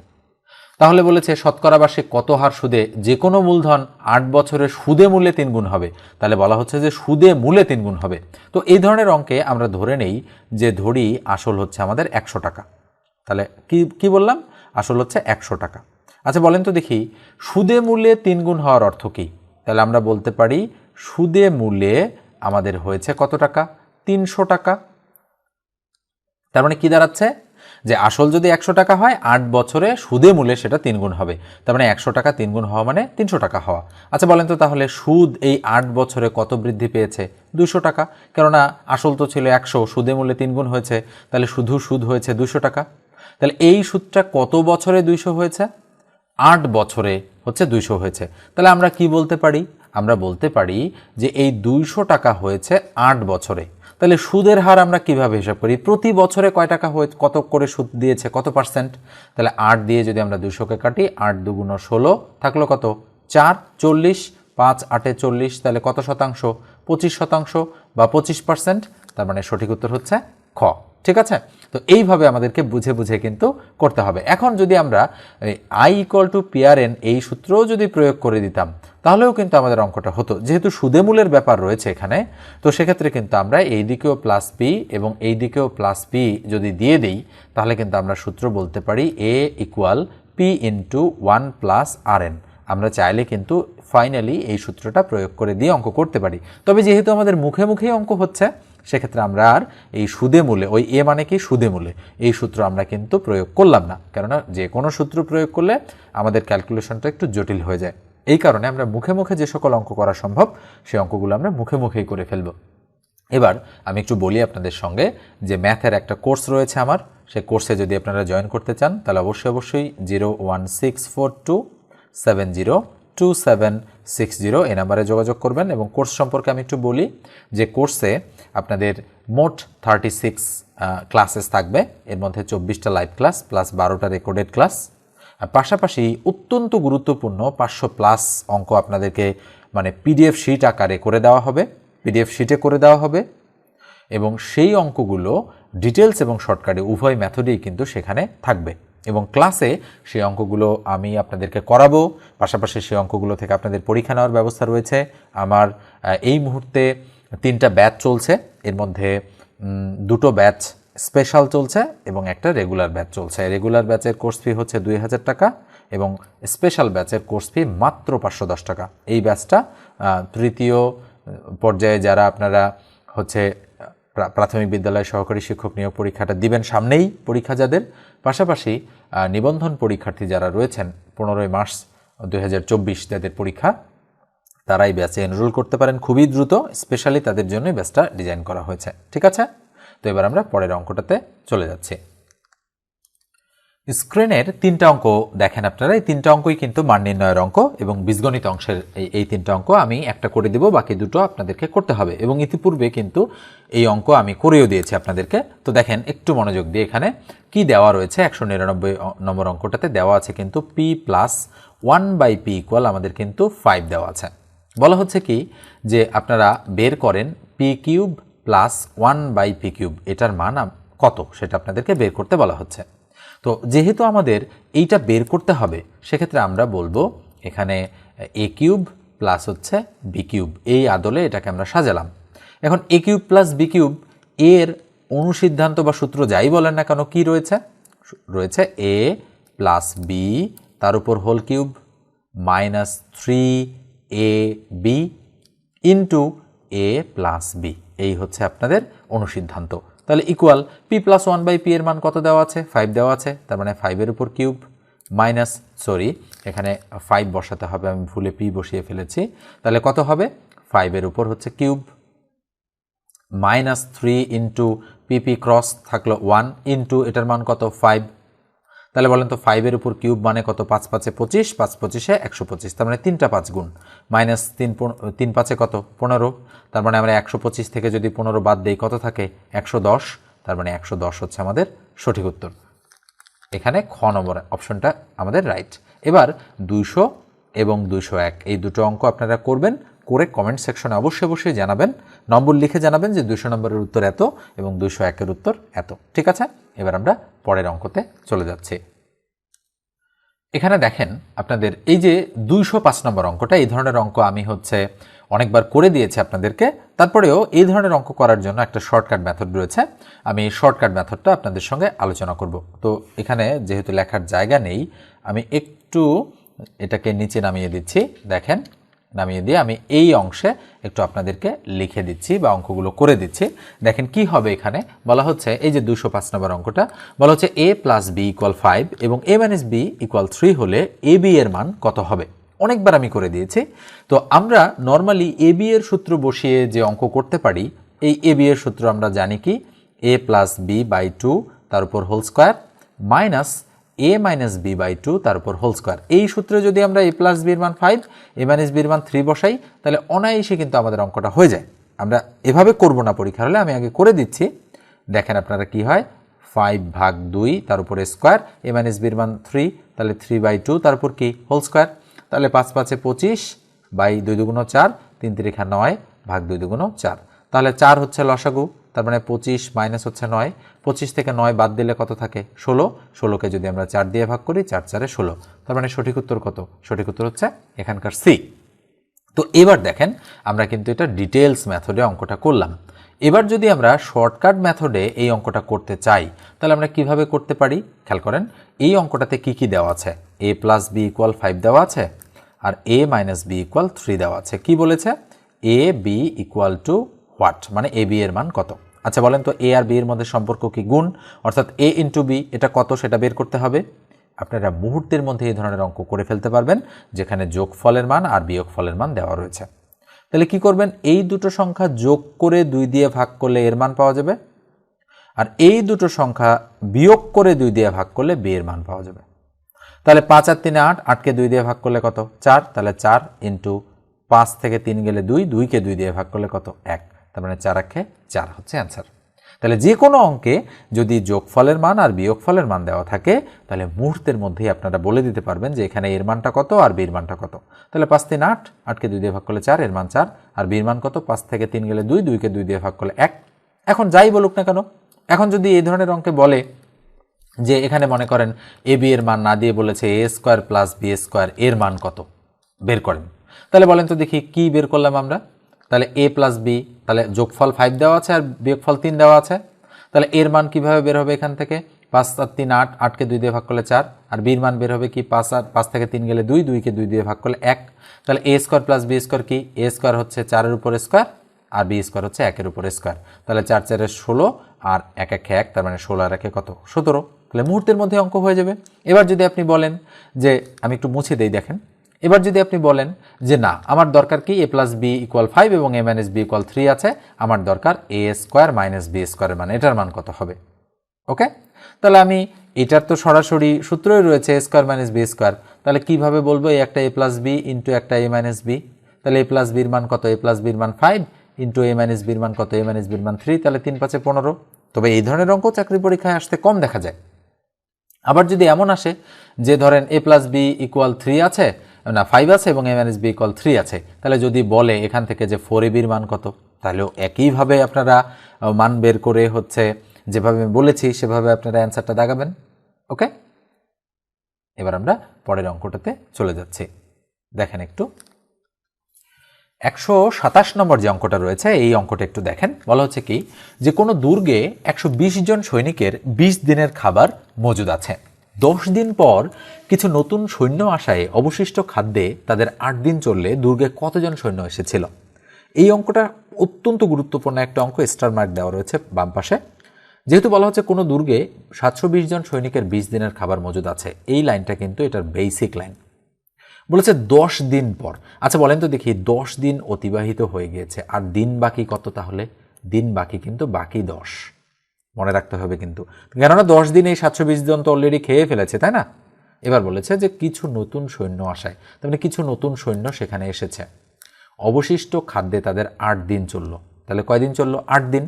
তাহলে বলেছে শতকরা বার্ষিক কত হার সুদে যে কোনো মূলধন 8 বছরে সুদে মূল্যে 3 গুণ হবে। তাহলে বলা হচ্ছে যে সুদে মূল্যে 3 গুণ হবে। তো এই ধরনের অঙ্কে আমরা ধরে নেই যে ধরি আসল হচ্ছে আমাদের 100 টাকা। তাহলে কি বললাম, আসল হচ্ছে 100 টাকা। আচ্ছা বলেন তো দেখি সুদে মূল্যে 3 গুণ হওয়ার অর্থ কী? তাহলে আমরা বলতে পারি সুদে মূল্যে আমাদের হয়েছে কত টাকা, 300 টাকা। তার মানে কি দাঁড়াচ্ছে যে আসল যদি 100 টাকা হয় 8 বছরে সুদে মূল্যে সেটা 3 গুণ হবে। তার মানে 100 টাকা 3 গুণ হওয়া মানে 300 টাকা হওয়া। আচ্ছা বলেন তো তাহলে সুদ এই 8 বছরে কত বৃদ্ধি পেয়েছে? 200 টাকা। কেননা আসল তো ছিল 100, সুদে মূল্যে 3 গুণ হয়েছে, তাহলে শুধু সুদ হয়েছে 200 টাকা। তাহলে এই সুদটা কত বছরে 200 হয়েছে? 8 বছরে হচ্ছে 200 হয়েছে। তাহলে আমরা কি বলতে পারি? আমরা বলতে পারি যে এই 200 টাকা হয়েছে 8 বছরে। তাহলে সুদের হার আমরা কিভাবে হিসাব করি? প্রতি বছরে কয় টাকা কত করে সুদ দিয়েছে, কত পার্সেন্ট? তাহলে 8 দিয়ে যদি আমরা 200কে কাটি, 8 দুগুণ 16 থাকলো কত, 4, 40, 5 8 40, তাহলে কত শতাংশ? 25% বা 25%। তার মানে সঠিক উত্তর হচ্ছে খ। ঠিক আছে, তো এইভাবে আমাদেরকে বুঝে বুঝে কিন্তু করতে হবে। এখন যদি আমরা আই ইকুয়াল টু পিআরএন এই সূত্রও যদি প্রয়োগ করে দিতাম তাহলেও কিন্তু আমাদের অঙ্কটা হতো। যেহেতু সুদে মূলের ব্যাপার রয়েছে এখানে, তো সেক্ষেত্রে কিন্তু আমরা এই দিকেও প্লাস পি এবং এই দিকেও প্লাস পি যদি দিয়ে দিই তাহলে কিন্তু আমরা সূত্র বলতে পারি এ ইকুয়াল পি ইন্টু 1 প্লাস আর এন। আমরা চাইলে কিন্তু ফাইনালি এই সূত্রটা প্রয়োগ করে দিয়ে অঙ্ক করতে পারি। তবে যেহেতু আমাদের মুখে মুখেই অঙ্ক হচ্ছে সেক্ষেত্রে আমরা আর এই সুদে মূলে, ওই এ মানে কি সুদে মূলে, এই সূত্র আমরা কিন্তু প্রয়োগ করলাম না। কেননা যে কোনো সূত্র প্রয়োগ করলে আমাদের ক্যালকুলেশনটা একটু জটিল হয়ে যায়। এই কারণে আমরা মুখে মুখে যে সকল অঙ্ক করা সম্ভব সেই অঙ্কগুলো আমরা মুখে মুখেই করে ফেলব। এবার আমি একটু বলি আপনাদের সঙ্গে যে ম্যাথের একটা কোর্স রয়েছে আমার, সেই কোর্সে যদি আপনারা জয়েন করতে চান তাহলে অবশ্যই 01642702760 এই নাম্বারে যোগাযোগ করবেন। এবং কোর্স সম্পর্কে আমি একটু বলি যে কোর্সে আপনাদের মোট 36 ক্লাসেস থাকবে। এর মধ্যে 24টা লাইভ ক্লাস প্লাস 12টা রেকর্ডেড ক্লাস। পাশাপাশি অত্যন্ত গুরুত্বপূর্ণ 500+ অঙ্ক আপনাদেরকে মানে পিডিএফ শিট আকারে করে দেওয়া হবে, পিডিএফ শিটে করে দেওয়া হবে। এবং সেই অঙ্কগুলো ডিটেলস এবং শর্টকাটে উভয় মেথডেই কিন্তু সেখানে থাকবে। এবং ক্লাসে সেই অঙ্কগুলো আমি আপনাদেরকে করাবো, পাশাপাশি সেই অঙ্কগুলো থেকে আপনাদের পরীক্ষা নেওয়ার ব্যবস্থা রয়েছে। আমার এই মুহূর্তে 3টা ব্যাচ চলছে, এর মধ্যে 2টো ব্যাচ স্পেশাল চলছে এবং একটা রেগুলার ব্যাচ চলছে। রেগুলার ব্যাচের কোর্স ফি হচ্ছে 2000 টাকা এবং স্পেশাল ব্যাচের কোর্স ফি মাত্র 510 টাকা। এই ব্যাচটা তৃতীয় পর্যায়ে যারা আপনারা হচ্ছে প্রাথমিক বিদ্যালয় সহকারী শিক্ষক নিয়োগ পরীক্ষাটা দিবেন, সামনেই পরীক্ষা যাদের, পাশাপাশি নিবন্ধন পরীক্ষার্থী যারা রয়েছেন 15 মার্চ 2024 যাদের পরীক্ষা, তারা এই ব্যাচে এনরোল করতে পারেন খুবই দ্রুত। স্পেশালি তাদের জন্যই ব্যাচটা ডিজাইন করা হয়েছে। ঠিক আছে, তো এবার আমরা পরের অঙ্কটাতে চলে যাচ্ছি। স্ক্রিনের 3টা অঙ্ক দেখেন আপনারা, এই 3টা অঙ্কই কিন্তু মান নির্ণয়ের অঙ্ক এবং বীজগণিত অংশের এই 3টা অঙ্ক আমি একটা করে দিব, বাকি 2টো আপনাদেরকে করতে হবে। এবং ইতিপূর্বে কিন্তু এই অঙ্ক আমি করেও দিয়েছি আপনাদেরকে। তো দেখেন একটু মনোযোগ দিয়ে এখানে কি দেওয়া রয়েছে। 199 নম্বর অঙ্কটাতে দেওয়া আছে কিন্তু p প্লাস 1/p ইকুয়াল আমাদের কিন্তু 5 দেওয়া আছে। বলা হচ্ছে কি যে আপনারা বের করেন p cube plus 1/p cube, এটার মান কত সেটা আপনাদেরকে বের করতে বলা হচ্ছে। তো যেহেতু আমাদের এইটা বের করতে হবে সেক্ষেত্রে আমরা বলবো এখানে এ কিউব প্লাস হচ্ছে বি কিউব, এই আদলে এটাকে আমরা সাজালাম। এখন এ কিউব প্লাস বি কিউব এর অনুসিদ্ধান্ত বা সূত্র যাই বলেন না কেন কি রয়েছে, রয়েছে এ প্লাস বি তার উপর whole cube minus 3ab into A plus B, এই হচ্ছে আপনাদের অনুসিদ্ধান্ত। তাহলে ইকুয়াল p প্লাস 1/p এর মান কত দেওয়া আছে, 5 দেওয়া আছে। তার মানে 5-এর উপর কিউব মাইনাস, সরি এখানে 5 বসাতে হবে, আমি ভুলে p বসিয়ে ফেলেছি। তাহলে কত হবে, 5-এর উপর হচ্ছে cube minus 3 into pp cross থাকলো 1 ইন্টু এটার মান কত 5। তাহলে বলেন তো 5-এর উপর কিউব মানে কত, 5 5-এ 25, 5 25-এ 125, তার মানে 3টা 5 গুণ মাইনাস 3 5-এ কত 15। তার মানে আমরা 125 থেকে যদি 15 বাদ দেই কত থাকে 110, তার মানে 110 হচ্ছে আমাদের সঠিক উত্তর। এখানে খ নম্বর অপশনটা আমাদের রাইট। এবার 200 এবং 201 এই দুটো অঙ্ক আপনারা করবেন, করে কমেন্ট সেকশনে অবশ্যই জানাবেন, নম্বর লিখে জানাবেন যে 200 নম্বরের উত্তর এত এবং 201-এর উত্তর এত। ঠিক আছে, এবার আমরা পরের অঙ্কতে চলে যাচ্ছি। এখানে দেখেন আপনাদের এই যে 205 নম্বর অঙ্কটা, এই ধরনের অঙ্ক আমি অনেকবার করে দিয়েছি আপনাদেরকে। তারপরেও এই ধরনের অঙ্ক করার জন্য একটা শর্টকাট মেথড রয়েছে, আমি এই শর্টকাট মেথডটা আপনাদের সঙ্গে আলোচনা করব। তো এখানে যেহেতু লেখার জায়গা নেই, আমি একটু এটাকে নিচে নামিয়ে দিচ্ছি। দেখেন, নামিয়ে দিয়ে আমি এই অংশে একটু আপনাদেরকে লিখে দিচ্ছি বা অঙ্কগুলো করে দিচ্ছি। দেখেন কি হবে, এখানে বলা হচ্ছে এই যে 205 নম্বর অঙ্কটা বলা হচ্ছে a প্লাস বি ইকুয়াল 5 এবং a মাইনাস বি ইকুয়াল 3 হলে এ বি এর মান কত হবে। অনেকবার আমি করে দিয়েছি। তো আমরা নর্মালি এ বি এর সূত্র বসিয়ে যে অঙ্ক করতে পারি, এই এ বি এর সূত্র আমরা জানি কি, a প্লাস বি বাই 2 তার উপর whole square minus a minus b by 2 তার উপর হোল স্কোয়ার। এই সূত্রে যদি আমরা a প্লাস বির মান 5, a মাইনাস বির মান 3 বসাই, তাহলে অনায়াসে কিন্তু আমাদের অঙ্কটা হয়ে যায়। আমরা এভাবে করব না পরীক্ষার হলে, আমি আগে করে দিচ্ছি। দেখেন আপনারা কি হয়, 5 ভাগ 2 তার উপরে স্কোয়ার, a মাইনাস বির মান 3, তাহলে 3 বাই 2 তার উপর কি হোল স্কোয়ার, তাহলে 5 5 25 বাই 2 দুগুণ 4, 3 3 9 ভাগ 2 দুগুণ 4, তাহলে 4 হচ্ছে লসাগু, তার মানে 25 মাইনাস হচ্ছে 9, 25 থেকে 9 বাদ দিলে কত থাকে 16, 16কে যদি আমরা 4 দিয়ে ভাগ করি, 4 4 16, তার মানে সঠিক উত্তর কত, সঠিক উত্তর হচ্ছে এখানকার সি। তো এবার দেখেন আমরা কিন্তু এটা ডিটেলস মেথডে অঙ্কটা করলাম। এবার যদি আমরা শর্টকাট মেথডে এই অঙ্কটা করতে চাই, তাহলে আমরা কিভাবে করতে পারি খেয়াল করেন। এই অঙ্কটাতে কি কি দেওয়া আছে, a প্লাস বি ইকুয়াল 5 দেওয়া আছে আর a মাইনাস বি ইকুয়াল 3 দেওয়া আছে। কি বলেছে, a b equal to what, মানে a b এর মান কত। আচ্ছা বলেন তো a আর b এর মধ্যে সম্পর্ক কি, গুণ, অর্থাৎ a ইন্টু বি এটা কত সেটা বের করতে হবে। আপনারা মুহূর্তের মধ্যে এই ধরনের অঙ্ক করে ফেলতে পারবেন, যেখানে যোগফলের মান আর বিয়োগফলের মান দেওয়া রয়েছে। তাহলে কি করবেন, এই দুটো সংখ্যা যোগ করে 2 দিয়ে ভাগ করলে এর মান পাওয়া যাবে, আর এই দুটো সংখ্যা বিয়োগ করে 2 দিয়ে ভাগ করলে বি এর মান পাওয়া যাবে। তাহলে 5 আর 3 8, 8কে 2 দিয়ে ভাগ করলে কত 4, তাহলে 4 ইন্টু 5 থেকে 3 গেলে 2, 2কে 2 দিয়ে ভাগ করলে কত 1, তার মানে 4 1 4 হচ্ছে অ্যান্সার। তাহলে যে কোনো অঙ্কে যদি যোগফলের মান আর বিয়োগফলের মান দেওয়া থাকে, তাহলে মুহূর্তের মধ্যেই আপনারা বলে দিতে পারবেন যে এখানে এর মানটা কত আর বির মানটা কত। তাহলে 5 3 8, 8কে 2 দিয়ে ভাগ করলে 4, এর মান 4, আর বির মান কত, 5 থেকে 3 গেলে 2, 2কে 2 দিয়ে ভাগ করলে 1। এখন যাই বলুক না কেন, এখন যদি এই ধরনের অঙ্কে বলে যে এখানে মনে করেন এ বি এর মান না দিয়ে বলেছে এ স্কোয়ার প্লাস বি স্কোয়ার এর মান কত বের করেন, তাহলে বলেন তো দেখি কি বের করলাম আমরা। তাহলে a প্লাস বি, তাহলে যোগফল 5 দেওয়া আছে আর বিয়োগফল 3 দেওয়া আছে, তাহলে এর মান কিভাবে বের হবে, এখান থেকে 5 আর 3 8, 8কে 2 দিয়ে ভাগ করলে 4, আর বির মান বের হবে কি 5, আর 5 থেকে 3 গেলে 2, 2কে 2 দিয়ে ভাগ করলে 1। তাহলে a square plus b square কি, a স্কোয়ার হচ্ছে 4-এর উপর স্কোয়ার আর বি স্কোয়ার হচ্ছে 1-এর উপর স্কোয়ার, তাহলে 4 4 16 আর 1 1 1, তার মানে 16 আর 1 কত 17। তাহলে মুহূর্তের মধ্যে অঙ্ক হয়ে যাবে। এবার যদি আপনি বলেন যে, আমি একটু মুছে দেই দেখেন, এবার যদি আপনি বলেন যে না আমার দরকার কি a প্লাস বি ইকুয়াল 5 এবং a মাইনাস বি ইকুয়াল 3 আছে, আমার দরকার a স্কোয়ার মাইনাস বি স্কোয়ারের মান, এটার মান কত হবে। ওকে, তাহলে আমি এটার তো সরাসরি সূত্রই রয়েছে a square minus b square, তাহলে কিভাবে বলবো, এই একটা a প্লাস বি ইন্টু একটা a মাইনাস বি, তাহলে a প্লাস বির মান কত, a প্লাস বির মান 5 ইন্টু a মাইনাস বির মান কত, a মাইনাস বির মান 3, তাহলে 3 5 15। তবে এই ধরনের অঙ্ক চাকরি পরীক্ষায় আসতে কম দেখা যায়। আবার যদি এমন আসে যে ধরেন a প্লাস বি ইকুয়াল 3 আছে, না 5 আছে এবং a মাইনাস বি ইকুয়াল 3 আছে, তাহলে যদি বলে এখান থেকে যে 4ab এর মান কত, তাহলেও একইভাবে আপনারা মান বের করে যেভাবে আমি বলেছি সেভাবে আপনারা অ্যান্সারটা দাগাবেন। ওকে, এবার আমরা পরের অঙ্কটাতে চলে যাচ্ছি। দেখেন একটু 127 নম্বর যে অঙ্কটা রয়েছে, এই অঙ্কটা একটু দেখেন। বলা হচ্ছে কি যে কোনো দুর্গে 120 জন সৈনিকের 20 দিনের খাবার মজুদ আছে। 10 দিন পর কিছু নতুন সৈন্য আসায় অবশিষ্ট খাদ্যে তাদের 8 দিন চললে দুর্গে কতজন সৈন্য এসেছিল। এই অঙ্কটা অত্যন্ত গুরুত্বপূর্ণ একটা অঙ্ক, স্টার মার্ক দেওয়া রয়েছে বাম পাশে। যেহেতু বলা হচ্ছে কোনো দুর্গে 720 জন সৈনিকের 20 দিনের খাবার মজুদ আছে, এই লাইনটা কিন্তু এটার বেসিক লাইন। বলেছে 10 দিন পর। আচ্ছা বলেন তো দেখি, 10 দিন অতিবাহিত হয়ে গিয়েছে আর দিন বাকি কত, তাহলে দিন বাকি কিন্তু বাকি 10 মনে রাখতে হবে কিন্তু, কেননা 10 দিন এই 720 জন তো অলরেডি খেয়ে ফেলেছে, তাই না। এবার বলেছে যে কিছু নতুন সৈন্য আসায়, তার মানে কিছু নতুন সৈন্য সেখানে এসেছে, অবশিষ্ট খাদ্যে তাদের 8 দিন চললো, তাহলে কয়দিন চললো, 8 দিন।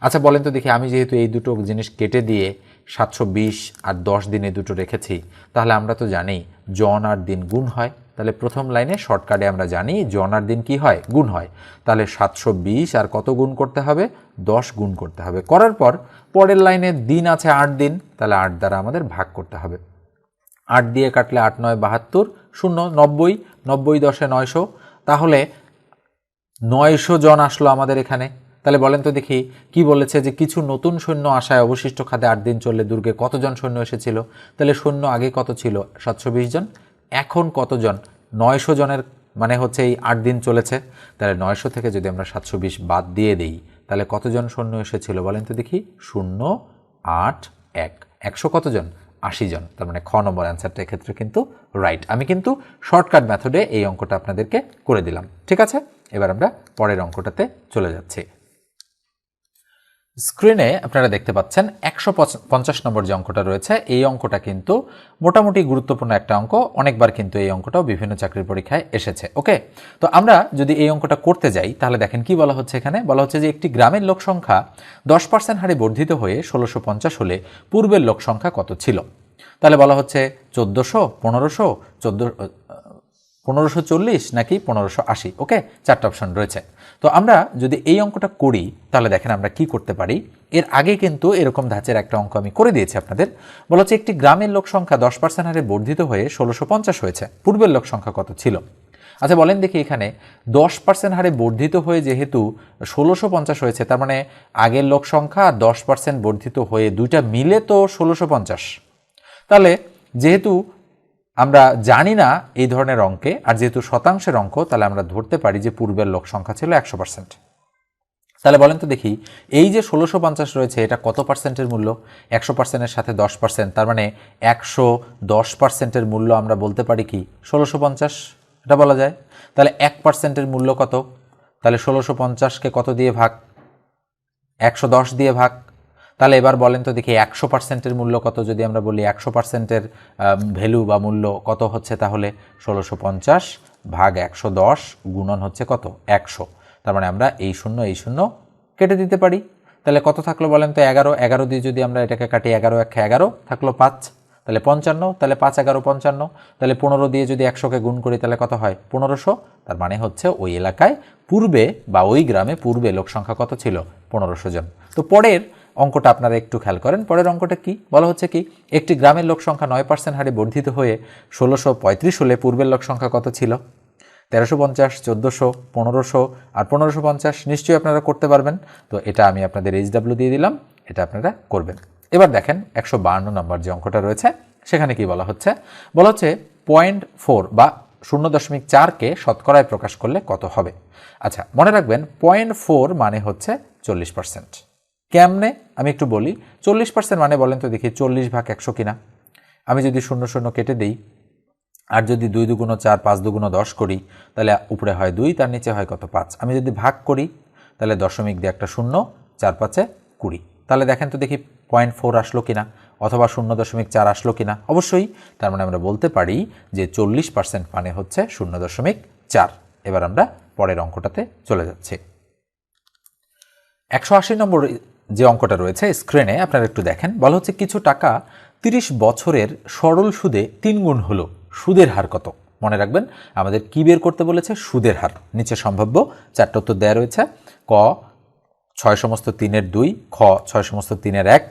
আচ্ছা বলেন তো দেখি, আমি যেহেতু এই দুটো জিনিস কেটে দিয়ে 720 আর 10 দিন এই দুটো রেখেছি, তাহলে আমরা তো জানি জন আর দিন গুণ হয়, তাহলে প্রথম লাইনে শর্টকাটে আমরা জানি জন আর দিন কি হয়, গুণ হয়। তাহলে 720 আর কত গুণ করতে হবে, 10 গুণ করতে হবে। করার পর পরের লাইনে দিন আছে 8 দিন, তাহলে 8 দ্বারা আমাদের ভাগ করতে হবে। 8 দিয়ে কাটলে 8 9 72, 0 90, 90 10 900, তাহলে 900 জন আসলো আমাদের এখানে। তাহলে বলেন তো দেখি কি বলেছে যে কিছু নতুন সৈন্য আসায় অবশিষ্ট খাতে 8 দিন চললে দুর্গে কতজন সৈন্য এসেছিল। তাহলে সৈন্য আগে কত ছিল 720 জন, এখন কতজন 900 জনের, মানে হচ্ছে এই 8 দিন চলেছে। তাহলে 900 থেকে যদি আমরা 720 বাদ দিয়ে দিই তাহলে কতজন সৈন্য এসেছিল বলেন তো দেখি। 0 8 1, 100 কতজন 80 জন। তার মানে খ নম্বর অ্যান্সারটা এক্ষেত্রে কিন্তু রাইট। আমি কিন্তু শর্টকাট মেথডে এই অঙ্কটা আপনাদেরকে করে দিলাম। ঠিক আছে, এবার আমরা পরের অঙ্কটাতে চলে যাচ্ছি। স্ক্রিনে আপনারা দেখতে পাচ্ছেন 150 নম্বর যে অঙ্কটা রয়েছে, এই অঙ্কটা কিন্তু মোটামুটি গুরুত্বপূর্ণ একটা অঙ্ক। অনেকবার কিন্তু এই অঙ্কটাও বিভিন্ন চাকরির পরীক্ষায় এসেছে। ওকে, তো আমরা যদি এই অঙ্কটা করতে যাই তাহলে দেখেন কি বলা হচ্ছে এখানে। বলা হচ্ছে যে একটি গ্রামের লোক সংখ্যা 10% হারে বর্ধিত হয়ে 1650 হলে পূর্বের লোক সংখ্যা কত ছিল। তাহলে বলা হচ্ছে 1400, 1500, 1540 নাকি 1580। ওকে, চারটা অপশন রয়েছে। তো আমরা যদি এই অঙ্কটা করি তাহলে দেখেন আমরা কি করতে পারি। এর আগে কিন্তু এরকম ধাঁচের একটা অঙ্ক আমি করে দিয়েছি আপনাদের। বলা হচ্ছে একটি গ্রামের লোক সংখ্যা 10% হারে বর্ধিত হয়ে 1650 হয়েছে, পূর্বের লোক সংখ্যা কত ছিল। আচ্ছা বলেন দেখি এখানে 10% হারে বর্ধিত হয়ে যেহেতু 1650 হয়েছে, তার মানে আগের লোক সংখ্যা 10% বর্ধিত হয়ে দুইটা মিলে তো 1650। তাহলে যেহেতু আমরা জানি না এই ধরনের অঙ্কে, আর যেহেতু শতাংশের অঙ্ক, তাহলে আমরা ধরতে পারি যে পূর্বের লোক সংখ্যা ছিল 100%। তাহলে বলেন তো দেখি এই যে 1650 রয়েছে এটা কত পার্সেন্টের মূল্য। 100%-এর সাথে 10%, তার মানে 110%-এর মূল্য আমরা বলতে পারি কি 1650, এটা বলা যায়। তাহলে 1%-এর মূল্য কত, তাহলে 1650-কে কত দিয়ে ভাগ, 110 দিয়ে ভাগ। তাহলে এবার বলেন তো দেখি 100%-এর মূল্য কত। যদি আমরা বলি 100%-এর ভ্যালু বা মূল্য কত হচ্ছে, তাহলে 1650 ভাগ 110 গুণন হচ্ছে কত 100। তার মানে আমরা এই শূন্য কেটে দিতে পারি। তাহলে কত থাকলো বলেন তো 11, 11 দিয়ে যদি আমরা এটাকে কাটি 11 1 11 থাকলো 5, তাহলে 55, তাহলে 5 11 55। তাহলে 15 দিয়ে যদি 100-কে গুণ করি তাহলে কত হয় 1500। তার মানে হচ্ছে ওই এলাকায় পূর্বে বা ওই গ্রামে পূর্বে লোক সংখ্যা কত ছিল 1500 জন। তো পরের অঙ্কটা আপনারা একটু খেয়াল করেন। পরের অঙ্কটা কি বলা হচ্ছে কি একটি গ্রামের লোক সংখ্যা 9% হারে বর্ধিত হয়ে 1635 হলে পূর্বের লোক সংখ্যা কত ছিল। 1350, 1400, 1500 আর 1550 নিশ্চয়ই আপনারা করতে পারবেন। তো এটা আমি আপনাদের HW দিয়ে দিলাম, এটা আপনারা করবেন। এবার দেখেন 152 নম্বর যে অঙ্কটা রয়েছে সেখানে কি বলা হচ্ছে। বলা হচ্ছে 0.4 বা 0.4-কে শতকরায় প্রকাশ করলে কত হবে। আচ্ছা মনে রাখবেন 0.4 মানে হচ্ছে 40%। কেমনে আমি একটু বলি। 40% মানে বলেন তো দেখি 40 ভাগ 100 কিনা। আমি যদি 0 কেটে দিই, আর যদি 2 2 4, 5 2 10 করি, তাহলে উপরে হয় 2, তার নিচে হয় কত 5। আমি যদি ভাগ করি তাহলে দশমিক দিয়ে একটা 0, 4 5 20। তাহলে দেখেন তো দেখি 0.4 আসলো কিনা অথবা 0.4 আসলো কিনা। অবশ্যই, তার মানে আমরা বলতে পারি যে 40% মানে হচ্ছে 0.4। এবার আমরা পরের অঙ্কটাতে চলে যাচ্ছি। 180 নম্বর যে অঙ্কটা রয়েছে স্ক্রিনে আপনারা একটু দেখেন। বলা হচ্ছে কিছু টাকা 30 বছরের সরল সুদে 3 গুণ হলো, সুদের হার কত। মনে রাখবেন আমাদের কি বের করতে বলেছে, সুদের হার। নিচে সম্ভাব্য 4টা উত্তর দেওয়া রয়েছে। ক 6/3 খ 6/3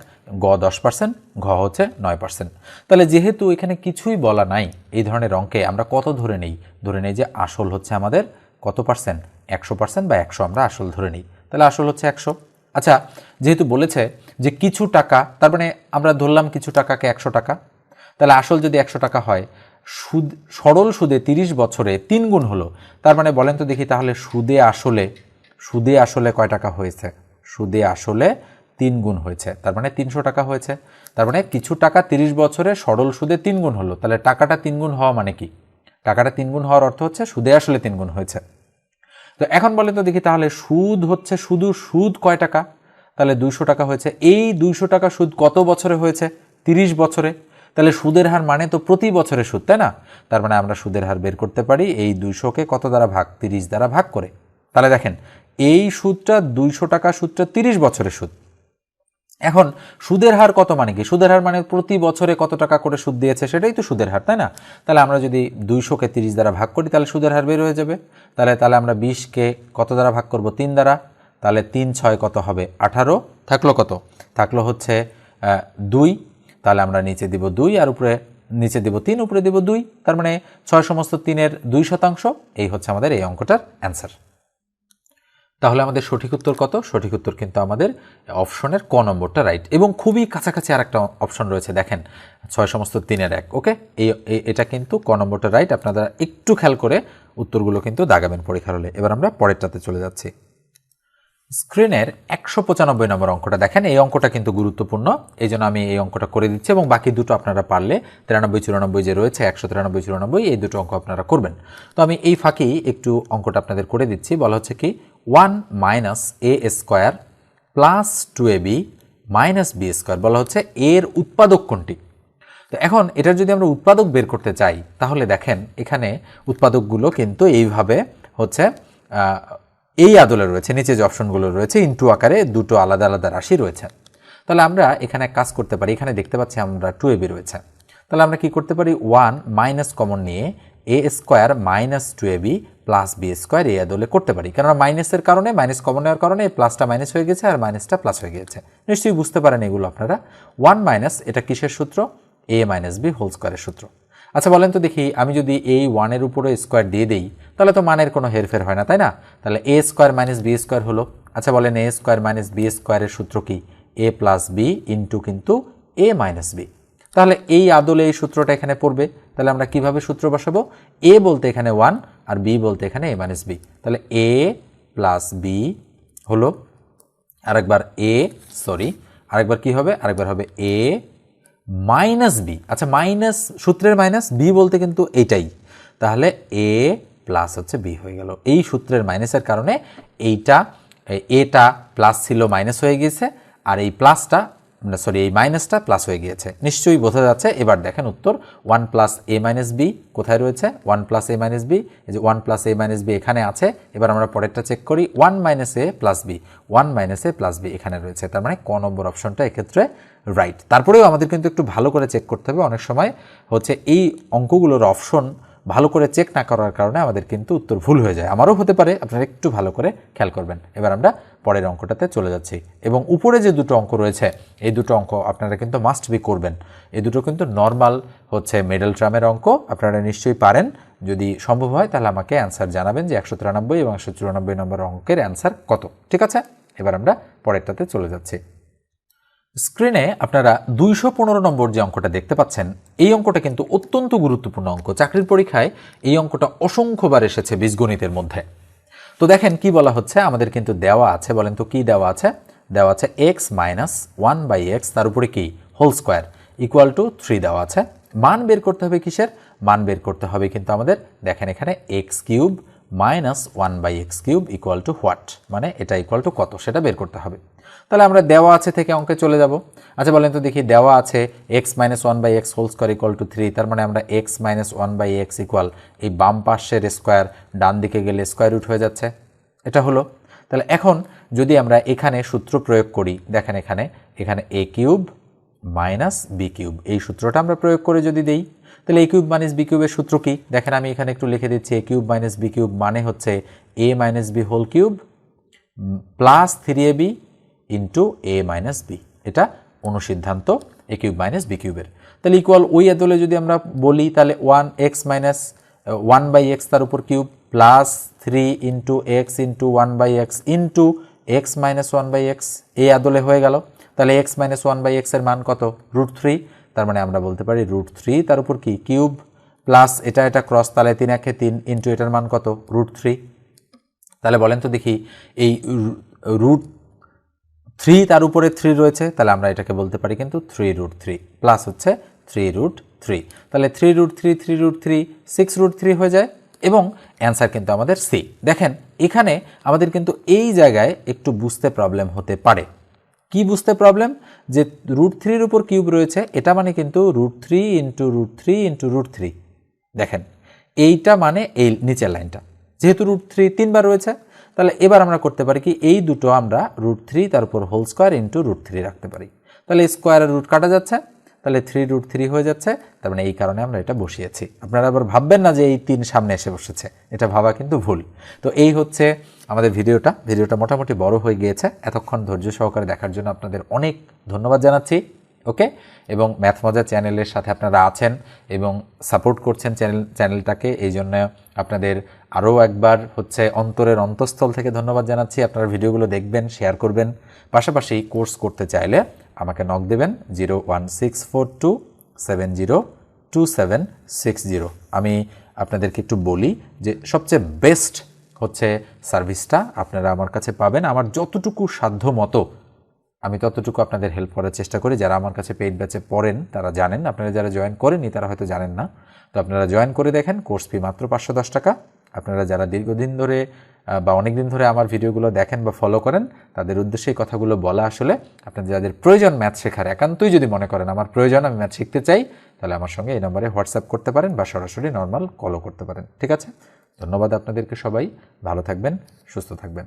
গ 10%, ঘ হচ্ছে 9%। তাহলে যেহেতু এখানে কিছুই বলা নাই এই ধরনের অঙ্কে আমরা কত ধরে নেই, ধরে নেই যে আসল হচ্ছে আমাদের কত পার্সেন্ট 100% বা 100 আমরা আসল ধরে নিই। তাহলে আসল হচ্ছে 100। আচ্ছা যেহেতু বলেছে যে কিছু টাকা, তার মানে আমরা ধরলাম কিছু টাকাকে 100 টাকা। তাহলে আসল যদি 100 টাকা হয়, সুদ সরল সুদে 30 বছরে 3 গুণ হলো, তার মানে বলেন তো দেখি তাহলে সুদে আসলে কয় টাকা হয়েছে। সুদে আসলে 3 গুণ হয়েছে, তার মানে 300 টাকা হয়েছে। তার মানে কিছু টাকা 30 বছরে সরল সুদে 3 গুণ হলো। তাহলে টাকাটা 3 গুণ হওয়া মানে কি, টাকাটা 3 গুণ হওয়ার অর্থ হচ্ছে সুদে আসলে 3 গুণ হয়েছে। তো এখন বলেন তো দেখি তাহলে সুদ হচ্ছে শুধু সুদ কয় টাকা, তাহলে 200 টাকা হয়েছে। এই 200 টাকা সুদ কত বছরে হয়েছে, 30 বছরে। তাহলে সুদের হার মানে তো প্রতি বছরে সুদ, তাই না। তার মানে আমরা সুদের হার বের করতে পারি এই 200-কে কত দ্বারা ভাগ, 30 দ্বারা ভাগ করে। তাহলে দেখেন এই সুদটা 200 টাকা সুদটা 30 বছরের সুদ। এখন সুদের হার কত মানে কি, সুদের হার মানে প্রতি বছরে কত টাকা করে সুদ দিয়েছে সেটাই তো সুদের হার, তাই না। তাহলে আমরা যদি 200-কে 30 দ্বারা ভাগ করি তাহলে সুদের হার বের হয়ে যাবে। তাহলে আমরা 20-কে কত দ্বারা ভাগ করব, 3 দ্বারা। তাহলে 3 6 কত হবে 18, থাকলো কত, থাকলো হচ্ছে 2। তাহলে আমরা নিচে দিব 2 আর উপরে নিচে দেব 3, উপরে দেব 2, তার মানে 6 সমস্ত 3-এর 2%। এই হচ্ছে আমাদের এই অঙ্কটার অ্যান্সার। তাহলে আমাদের সঠিক উত্তর কত? সঠিক উত্তর কিন্তু আমাদের অপশনের ক নম্বরটা রাইট, এবং খুবই কাছাকাছি আর একটা অপশন রয়েছে, দেখেন 6 সমস্ত 3-এর 1। ওকে, এটা কিন্তু ক নম্বরটা রাইট। আপনারা একটু খেয়াল করে উত্তরগুলো কিন্তু দাগাবেন পরীক্ষার হলে। এবার আমরা পরেরটাতে চলে যাচ্ছি। স্ক্রিনের 195 নম্বর অঙ্কটা দেখেন। এই অঙ্কটা কিন্তু গুরুত্বপূর্ণ, এই জন্য আমি এই অঙ্কটা করে দিচ্ছি, এবং বাকি দুটো আপনারা পারলে 93-94 যে রয়েছে, 193-94, এই দুটো অঙ্ক আপনারা করবেন। তো আমি এই ফাঁকেই একটু অঙ্কটা আপনাদের করে দিচ্ছি। বলা হচ্ছে কি 1 - a² plus 2ab minus b²। বলা হচ্ছে এর উৎপাদক কোনটি? তো এখন এটার যদি আমরা উৎপাদক বের করতে চাই, তাহলে দেখেন এখানে উৎপাদকগুলো কিন্তু এইভাবে হচ্ছে এই আদলে রয়েছে, নিচে যে অপশনগুলো রয়েছে ইনটু আকারে দুটো আলাদা আলাদা রাশি রয়েছে। তাহলে আমরা এখানে কাজ করতে পারি, এখানে দেখতে পাচ্ছি আমরা 2ab রয়েছে, তাহলে আমরা কি করতে পারি 1 মাইনাস কমন নিয়ে a² minus 2ab plus b² এই আদলে করতে পারি, কেননা মাইনাসের কারণে, মাইনাস কমন নেওয়ার কারণে এই প্লাসটা মাইনাস হয়ে গেছে আর মাইনাসটা প্লাস হয়ে গিয়েছে। নিশ্চয়ই বুঝতে পারেন এগুলো আপনারা। 1 মাইনাস এটা কিসের সূত্র? a মাইনাস b হোল স্কোয়ারের সূত্র। আচ্ছা বলেন তো দেখি, আমি যদি এই 1-এর উপরে স্কোয়ার দিয়ে দিই তাহলে তো মানের কোনো হেরফের হয় না, তাই না? তাহলে a² মাইনাস b² হলো। আচ্ছা বলেন a² মাইনাস b² সূত্র কি? a প্লাস b ইন্টু কিন্তু a মাইনাস b। তাহলে এই আদলে এই সূত্রটা এখানে পড়বে। তাহলে আমরা কিভাবে সূত্র বসাবো? a বলতে এখানে 1 আর b বলতে এখানে a মাইনাস b। তাহলে a প্লাস b হলো, আরেকবার আরেকবার কি হবে? আরেকবার হবে a মাইনাস বি। আচ্ছা মাইনাস, সূত্রের মাইনাস, বি বলতে কিন্তু এইটাই, তাহলে এ প্লাস হচ্ছে বি হয়ে গেল। এই সূত্রের মাইনাসের কারণে এটা প্লাস ছিল মাইনাস হয়ে গিয়েছে, আর এই প্লাসটা এই মাইনাসটা প্লাস হয়ে গিয়েছে। নিশ্চয়ই বোঝা যাচ্ছে। এবার দেখেন উত্তর 1 প্লাস এ মাইনাস বি কোথায় রয়েছে? 1 প্লাস এ মাইনাস বি, এই যে 1 প্লাস এ মাইনাস বি এখানে আছে। এবার আমরা পরেরটা চেক করি, 1 মাইনাস এ প্লাস বি, 1 মাইনাস এ প্লাস বি এখানে রয়েছে, তার মানে ক নম্বর অপশনটা এক্ষেত্রে রাইট। তারপরেও আমাদের কিন্তু একটু ভালো করে চেক করতে হবে। অনেক সময় হচ্ছে এই অঙ্কগুলোর অপশন ভালো করে চেক না করার কারণে আমাদের কিন্তু উত্তর ভুল হয়ে যায়, আমারও হতে পারে, আপনারা একটু ভালো করে খেয়াল করবেন। এবার আমরা পরের অঙ্কটাতে চলে যাচ্ছি, এবং উপরে যে দুটো অঙ্ক রয়েছে এই দুটো অঙ্ক আপনারা কিন্তু মাস্ট বি করবেন। এই দুটো কিন্তু নর্মাল হচ্ছে মিডল টার্মের অঙ্ক, আপনারা নিশ্চয়ই পারেন। যদি সম্ভব হয় তাহলে আমাকে অ্যান্সার জানাবেন যে 193 এবং 194 নম্বর অঙ্কের অ্যান্সার কত। ঠিক আছে, এবার আমরা পরেরটাতে চলে যাচ্ছি। স্ক্রিনে আপনারা 215 নম্বর যে অঙ্কটা দেখতে পাচ্ছেন, এই অঙ্কটা কিন্তু অত্যন্ত গুরুত্বপূর্ণ অঙ্ক। চাকরির পরীক্ষায় এই অঙ্কটা অসংখ্যবার এসেছে বীজগণিতের মধ্যে। তো দেখেন কি বলা হচ্ছে, আমাদের কিন্তু দেওয়া আছে, বলেন তো কি দেওয়া আছে? দেওয়া আছে x মাইনাস 1/x তার উপরে কি হোল স্কোয়ার ইকুয়াল টু 3 দেওয়া আছে। মান বের করতে হবে কিসের? মান বের করতে হবে কিন্তু আমাদের, দেখেন এখানে x³ minus 1/x³ equal to what, মানে এটা ইকুয়াল টু কত সেটা বের করতে হবে। তাহলে আমরা দেওয়া আছে থেকে অঙ্কে চলে যাব। আচ্ছা বলেন তো দেখি, দেওয়া আছে x minus 1/x whole square equal to 3, তার মানে আমরা x মাইনাস 1/x ইকুয়াল এই বাম পাশের স্কোয়ার ডান দিকে গেলে স্কোয়ার রুট হয়ে যাচ্ছে, এটা হলো। তাহলে এখন যদি আমরা এখানে সূত্র প্রয়োগ করি, দেখেন এখানে a³ মাইনাস b³ এই সূত্রটা আমরা প্রয়োগ করে যদি দেই, তাহলে a³ মাইনাস b³ এর সূত্র কি? দেখেন আমি এখানে একটু লিখে দিচ্ছি, a³ মাইনাস b³ মানে হচ্ছে a minus b whole cube plus 3ab into a minus b। এটা অনুসিদ্ধান্ত a³ মাইনাস b³ এর। তাহলে ইকুয়াল ওই আদলে যদি আমরা বলি, তাহলে 1x মাইনাস 1/x তার উপর cube plus 3 into x into 1/x into x minus 1/x এই আদলে হয়ে গেল। তাহলে x মাইনাস 1/x এর মান কত? √3, তার মানে আমরা বলতে পারি √3 তার উপর কি কিউব প্লাস এটা ক্রস, তাহলে 3 একে 3 ইন্টু এটার মান কত? √3। তাহলে বলেন তো দেখি, এই √3 তার উপরে 3 রয়েছে, তাহলে আমরা এটাকে বলতে পারি কিন্তু 3√3 প্লাস হচ্ছে 3√3, তাহলে 3√3 3√3 6√3 হয়ে যায়, এবং অ্যান্সার কিন্তু আমাদের সি। দেখেন এখানে আমাদের কিন্তু এই জায়গায় একটু বুঝতে প্রবলেম হতে পারে। কি বুঝতে প্রবলেম? যে √3 উপর কিউব রয়েছে, এটা মানে কিন্তু √3 ইন্টু √3 ইন্টু √3। দেখেন এইটা মানে এই নিচের লাইনটা, যেহেতু √3 3বার রয়েছে, তাহলে এবার আমরা করতে পারি কি, এই দুটো আমরা √3 তার উপর হোল স্কোয়ার ইন্টু √3 রাখতে পারি, তাহলে স্কোয়ার আর রুট কাটা যাচ্ছে, তাহলে 3√3 হয়ে যাচ্ছে। তার মানে এই কারণে আমরা এটা বসিয়েছি। আপনারা আবার ভাববেন না যে এই 3 সামনে এসে বসেছে, এটা ভাবা কিন্তু ভুল। তো এই হচ্ছে আমাদের ভিডিওটা মোটামুটি বড় হয়ে গিয়েছে। এতক্ষণ ধৈর্য সহকারে দেখার জন্য আপনাদের অনেক ধন্যবাদ জানাচ্ছি। ওকে, এবং ম্যাথ মজা চ্যানেলের সাথে আপনারা আছেন এবং সাপোর্ট করছেন চ্যানেলটাকে, এই জন্য আপনাদের আরও একবার অন্তরের অন্তঃস্থল থেকে ধন্যবাদ জানাচ্ছি। আপনারা ভিডিওগুলো দেখবেন, শেয়ার করবেন, পাশাপাশি কোর্স করতে চাইলে আমাকে নক দেবেন 01642702760। আমি আপনাদেরকে একটু বলি যে সবচেয়ে বেস্ট সার্ভিসটা আপনারা আমার কাছে পাবেন। আমার যতটুকু সাধ্য মতো আমি ততটুকু আপনাদের হেল্প করার চেষ্টা করি। যারা আমার কাছে পেইড ব্যাচে পড়েন তারা জানেন, আপনারা যারা জয়েন করেননি তারা হয়তো জানেন না। তো আপনারা জয়েন করে দেখেন, কোর্স ফি মাত্র 510 টাকা। আপনারা যারা দীর্ঘদিন ধরে বা অনেক দিন ধরে আমার ভিডিওগুলো দেখেন বা ফলো করেন তাদের উদ্দেশ্যে এই কথাগুলো বলা। আসলে আপনাদের যাদের প্রয়োজন ম্যাথ শেখার, একান্তই যদি মনে করেন আমার প্রয়োজন, আমি ম্যাথ শিখতে চাই, তাহলে আমার সঙ্গে এই নম্বরে হোয়াটসঅ্যাপ করতে পারেন বা সরাসরি নর্মাল কলও করতে পারেন। ঠিক আছে, ধন্যবাদ আপনাদেরকে। সবাই ভালো থাকবেন, সুস্থ থাকবেন।